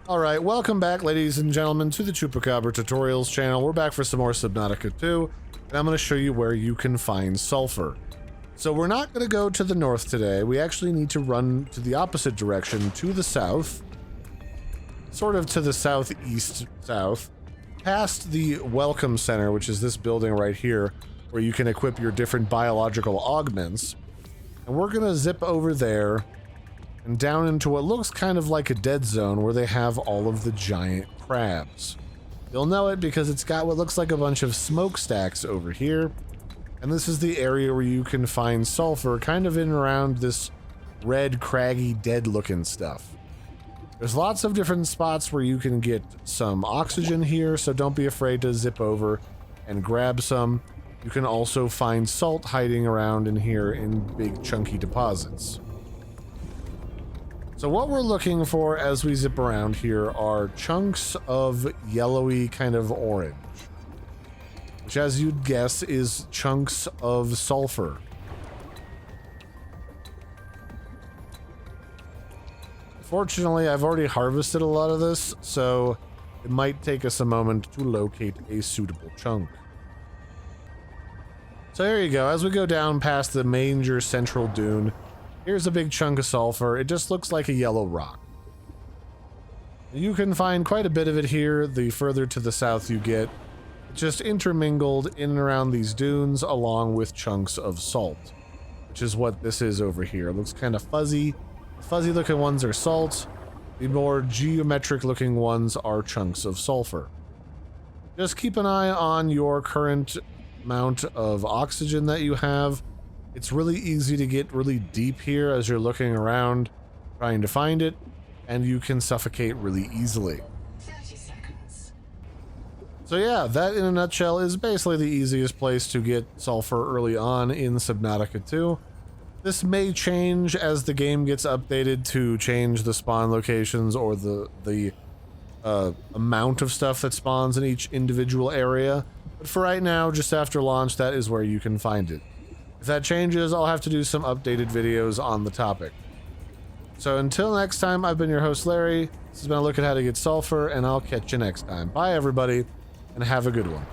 Alright, welcome back, ladies and gentlemen, to the Chupacabra Tutorials channel. We're back for some more Subnautica 2, and I'm going to show you where you can find sulfur. So we're not going to go to the north today. We actually need to run to the opposite direction, to the south. Sort of to the southeast-south. Past the Welcome Center, which is this building right here, where you can equip your different biological augments. And we're going to zip over there and down into what looks kind of like a dead zone where they have all of the giant crabs. You'll know it because it's got what looks like a bunch of smokestacks over here. And this is the area where you can find sulfur kind of in and around this red, craggy, dead-looking stuff. There's lots of different spots where you can get some oxygen here, so don't be afraid to zip over and grab some. You can also find salt hiding around in here in big chunky deposits. So what we're looking for as we zip around here are chunks of yellowy kind of orange, which, as you'd guess, is chunks of sulfur. Fortunately, I've already harvested a lot of this, so it might take us a moment to locate a suitable chunk. So here you go. As we go down past the major central dune, here's a big chunk of sulfur. It just looks like a yellow rock. You can find quite a bit of it here the further to the south you get. It's just intermingled in and around these dunes along with chunks of salt, which is what this is over here. It looks kind of fuzzy. The fuzzy looking ones are salt. The more geometric looking ones are chunks of sulfur. Just keep an eye on your current amount of oxygen that you have. It's really easy to get really deep here as you're looking around trying to find it, and you can suffocate really easily. 30 seconds. So yeah, that in a nutshell is basically the easiest place to get sulfur early on in Subnautica 2. This may change as the game gets updated to change the spawn locations or the amount of stuff that spawns in each individual area. But for right now, just after launch, that is where you can find it. If that changes, I'll have to do some updated videos on the topic. So until next time, I've been your host, Larry. This has been a look at how to get sulfur, and I'll catch you next time. Bye, everybody, and have a good one.